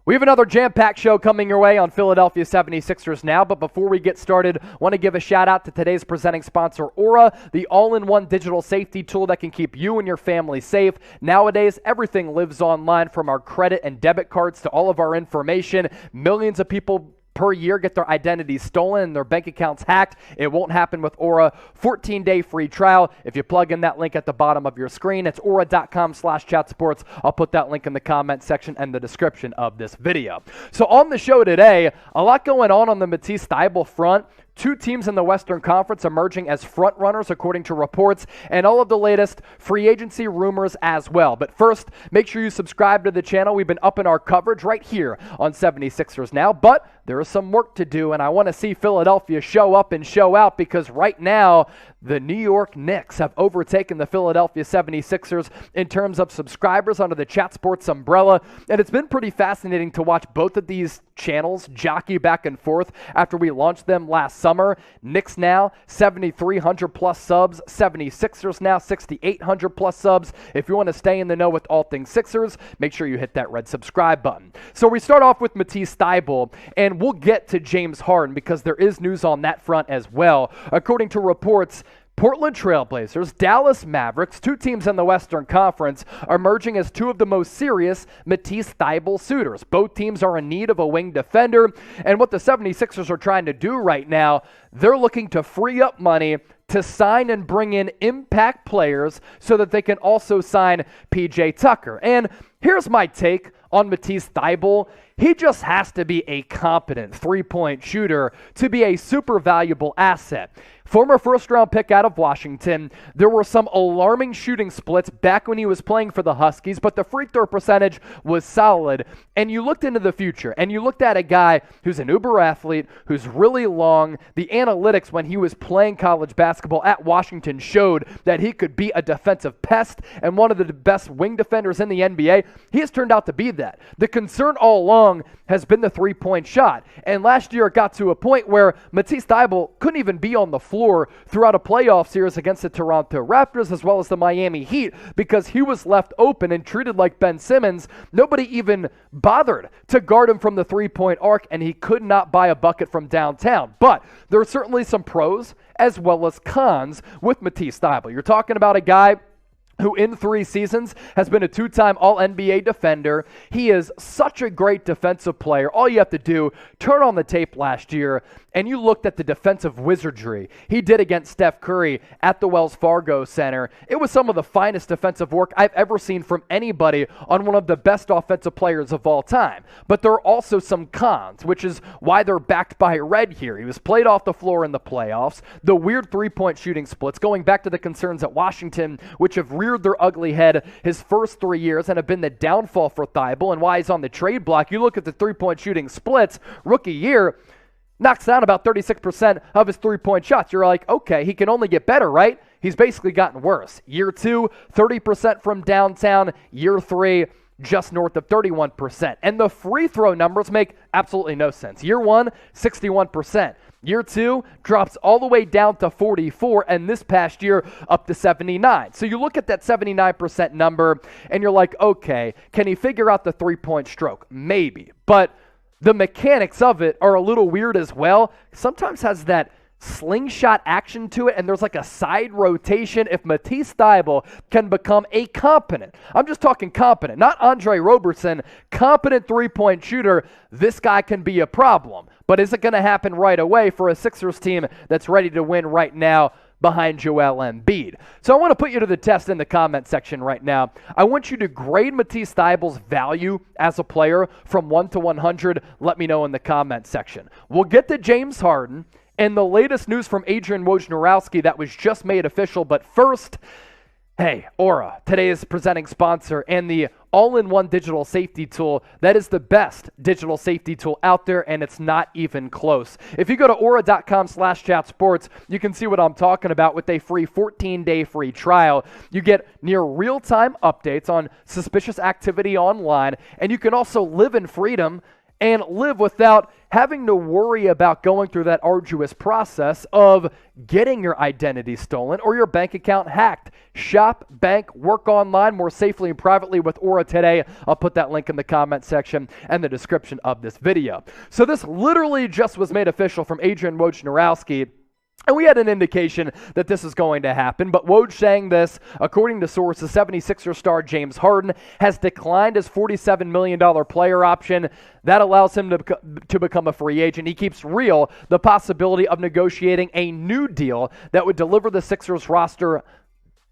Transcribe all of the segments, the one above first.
We have another jam-packed show coming your way on Philadelphia 76ers now, but before we get started, I want to give a shout-out to today's presenting sponsor, Aura, the all-in-one digital safety tool that can keep you and your family safe. Nowadays, everything lives online, from our credit and debit cards to all of our information. Millions of people per year get their identities stolen and their bank accounts hacked. It won't happen with Aura. 14-day free trial. If you plug in that link at the bottom of your screen, it's aura.com/chatsports. I'll put that link in the comment section and the description of this video. So on the show today, a lot going on the Matisse Thybulle front. Two teams in the Western Conference emerging as front runners according to reports, and all of the latest free agency rumors as well. But first, make sure you subscribe to the channel. We've been upping our coverage right here on 76ers Now, but there is some work to do, and I want to see Philadelphia show up and show out, because right now the New York Knicks have overtaken the Philadelphia 76ers in terms of subscribers under the Chat Sports umbrella, and it's been pretty fascinating to watch both of these channels jockey back and forth after we launched them last summer. Knicks now 7,300 plus subs, 76ers now 6,800 plus subs. If you want to stay in the know with all things Sixers, make sure you hit that red subscribe button. So we start off with Matisse Thybulle, and we'll get to James Harden because there is news on that front as well. According to reports, Portland Trailblazers, Dallas Mavericks, two teams in the Western Conference, are emerging as two of the most serious Matisse Thybulle suitors. Both teams are in need of a wing defender, and what the 76ers are trying to do right now, they're looking to free up money to sign and bring in impact players so that they can also sign P.J. Tucker. And here's my take on Matisse Thybulle. He just has to be a competent three-point shooter to be a super valuable asset. Former first-round pick out of Washington, there were some alarming shooting splits back when he was playing for the Huskies, but the free throw percentage was solid. And you looked into the future, and you looked at a guy who's an uber athlete, who's really long. The analytics when he was playing college basketball at Washington showed that he could be a defensive pest and one of the best wing defenders in the NBA. He has turned out to be that. The concern all along has been the three-point shot. And last year it got to a point where Matisse Thybulle couldn't even be on the floor throughout a playoff series against the Toronto Raptors as well as the Miami Heat because he was left open and treated like Ben Simmons. Nobody even bothered to guard him from the three-point arc, and he could not buy a bucket from downtown. But there are certainly some pros as well as cons with Matisse Thybulle. You're talking about a guy who in 3 seasons has been a 2-time All-NBA defender. He is such a great defensive player. All you have to do, turn on the tape last year, and you looked at the defensive wizardry he did against Steph Curry at the Wells Fargo Center. It was some of the finest defensive work I've ever seen from anybody on one of the best offensive players of all time. But there are also some cons, which is why they're backed by red here. He was played off the floor in the playoffs. The weird three-point shooting splits, going back to the concerns at Washington, which have reared their ugly head his first 3 years and have been the downfall for Thybulle and why he's on the trade block. You look at the three-point shooting splits, rookie year, knocks down about 36% of his three-point shots. You're like, okay, he can only get better, right? He's basically gotten worse. Year 2, 30% from downtown. Year 3, just north of 31%. And the free throw numbers make absolutely no sense. Year 1, 61%. Year 2 drops all the way down to 44, and this past year up to 79. So you look at that 79% number, and you're like, okay, can he figure out the three-point stroke? Maybe. But the mechanics of it are a little weird as well. Sometimes has that slingshot action to it, and there's like a side rotation. If Matisse Thybulle can become a competent, I'm just talking competent, not Andre Roberson, competent three-point shooter, this guy can be a problem. But is it going to happen right away for a Sixers team that's ready to win right now behind Joel Embiid? So I want to put you to the test in the comment section right now. I want you to grade Matisse Thybulle's value as a player from 1 to 100. Let me know in the comment section. We'll get to James Harden and the latest news from Adrian Wojnarowski that was just made official. But first, hey, Aura, today's presenting sponsor and the all-in-one digital safety tool that is the best digital safety tool out there, and it's not even close. If you go to aura.com/chatsports, you can see what I'm talking about with a free 14-day free trial. You get near real-time updates on suspicious activity online, and you can also live in freedom and live without having to worry about going through that arduous process of getting your identity stolen or your bank account hacked. Shop, bank, work online more safely and privately with Aura today. I'll put that link in the comment section and the description of this video. So this literally just was made official from Adrian Wojnarowski. And we had an indication that this is going to happen, but Woj saying this, according to sources, 76ers star James Harden has declined his $47 million player option. That allows him to become a free agent. He keeps real the possibility of negotiating a new deal that would deliver the Sixers roster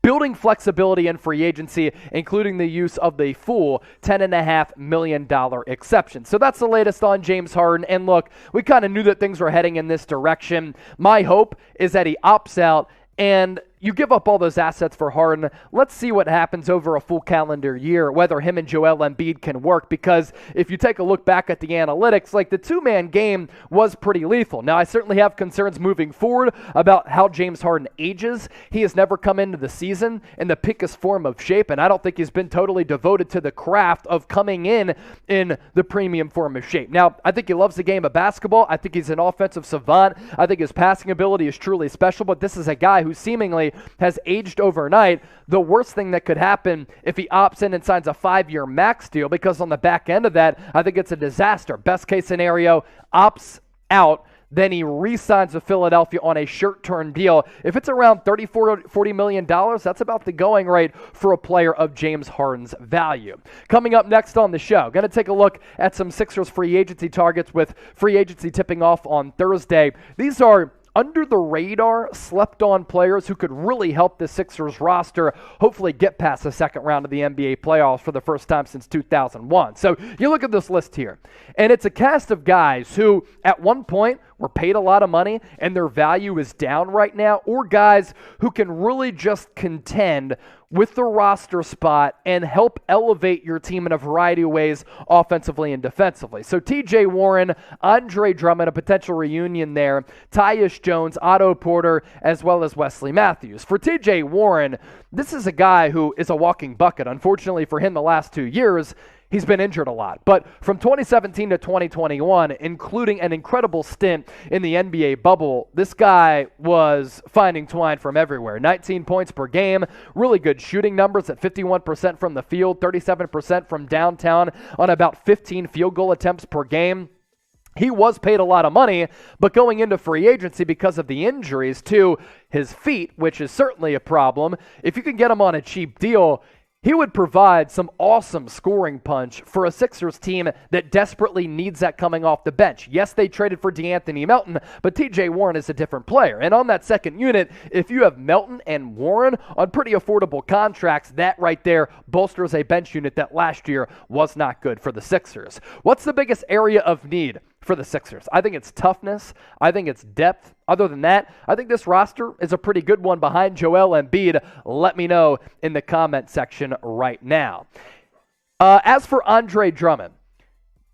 building flexibility in free agency, including the use of the full $10.5 million exception. So that's the latest on James Harden. And look, we kind of knew that things were heading in this direction. My hope is that he opts out and you give up all those assets for Harden. Let's see what happens over a full calendar year, whether him and Joel Embiid can work, because if you take a look back at the analytics, like the two-man game was pretty lethal. Now, I certainly have concerns moving forward about how James Harden ages. He has never come into the season in the pickest form of shape, and I don't think he's been totally devoted to the craft of coming in the premium form of shape. Now, I think he loves the game of basketball. I think he's an offensive savant. I think his passing ability is truly special, but this is a guy who seemingly has aged overnight. The worst thing that could happen if he opts in and signs a 5-year max deal, because on the back end of that, I think it's a disaster. Best case scenario, opts out, then he re-signs with Philadelphia on a short-term deal. If it's around $40 million, that's about the going rate for a player of James Harden's value. Coming up next on the show, going to take a look at some Sixers free agency targets with free agency tipping off on Thursday. These are under-the-radar, slept-on players who could really help the Sixers roster hopefully get past the second round of the NBA playoffs for the first time since 2001. So you look at this list here, and it's a cast of guys who at one point were paid a lot of money and their value is down right now, or guys who can really just contend with the roster spot and help elevate your team in a variety of ways offensively and defensively. So TJ Warren, Andre Drummond, a potential reunion there, Tyus Jones, Otto Porter, as well as Wesley Matthews. For TJ Warren, this is a guy who is a walking bucket. Unfortunately for him, the last 2 years, he's been injured a lot. But from 2017 to 2021, including an incredible stint in the NBA bubble, this guy was finding twine from everywhere. 19 points per game, really good shooting numbers at 51% from the field, 37% from downtown on about 15 field goal attempts per game. He was paid a lot of money, but going into free agency because of the injuries to his feet, which is certainly a problem, if you can get him on a cheap deal, he would provide some awesome scoring punch for a Sixers team that desperately needs that coming off the bench. Yes, they traded for DeAnthony Melton, but TJ Warren is a different player. And on that second unit, if you have Melton and Warren on pretty affordable contracts, that right there bolsters a bench unit that last year was not good for the Sixers. What's the biggest area of need for the Sixers? I think it's toughness. I think it's depth. Other than that, I think this roster is a pretty good one behind Joel Embiid. Let me know in the comment section right now. As for Andre Drummond,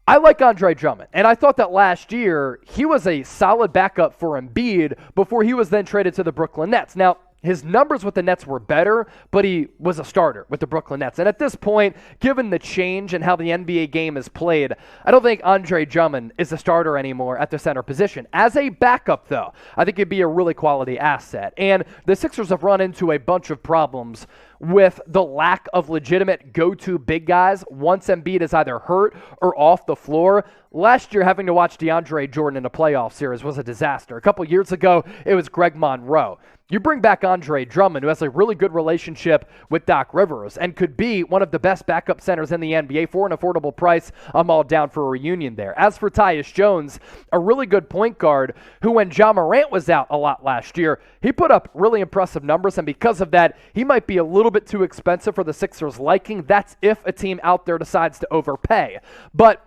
I like Andre Drummond, and I thought that last year he was a solid backup for Embiid before he was then traded to the Brooklyn Nets. Now, his numbers with the Nets were better, but he was a starter with the Brooklyn Nets. And at this point, given the change in how the NBA game is played, I don't think Andre Drummond is a starter anymore at the center position. As a backup, though, I think he'd be a really quality asset. And the Sixers have run into a bunch of problems with the lack of legitimate go-to big guys once Embiid is either hurt or off the floor. Last year, having to watch DeAndre Jordan in a playoff series was a disaster. A couple years ago, it was Greg Monroe. You bring back Andre Drummond, who has a really good relationship with Doc Rivers and could be one of the best backup centers in the NBA for an affordable price. I'm all down for a reunion there. As for Tyus Jones, a really good point guard who, when Ja Morant was out a lot last year, he put up really impressive numbers, and because of that, he might be a little bit too expensive for the Sixers' liking. That's if a team out there decides to overpay. But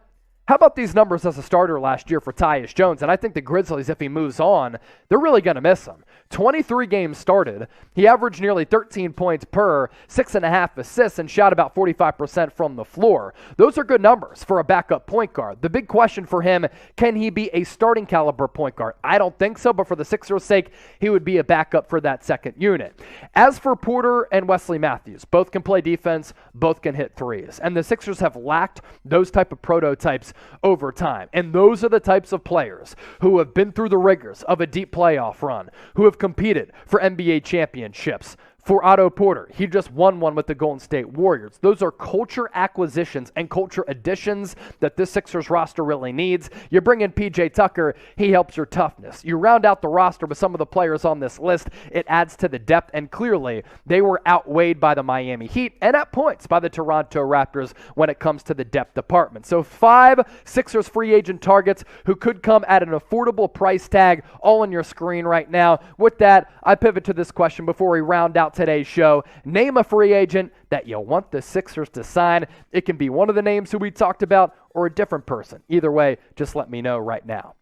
how about these numbers as a starter last year for Tyus Jones? And I think the Grizzlies, if he moves on, they're really going to miss him. 23 games started. He averaged nearly 13 points per, 6.5 assists, and shot about 45% from the floor. Those are good numbers for a backup point guard. The big question for him, can he be a starting caliber point guard? I don't think so, but for the Sixers' sake, he would be a backup for that second unit. As for Porter and Wesley Matthews, both can play defense, both can hit threes. And the Sixers have lacked those type of prototypes over time. And those are the types of players who have been through the rigors of a deep playoff run, who have competed for NBA championships, for Otto Porter. He just won one with the Golden State Warriors. Those are culture acquisitions and culture additions that this Sixers roster really needs. You bring in PJ Tucker, he helps your toughness. You round out the roster with some of the players on this list, it adds to the depth, and clearly they were outweighed by the Miami Heat and at points by the Toronto Raptors when it comes to the depth department. So 5 Sixers free agent targets who could come at an affordable price tag, all on your screen right now. With that, I pivot to this question before we round out today's show. Name a free agent that you want the Sixers to sign. It can be one of the names who we talked about or a different person. Either way, just let me know right now.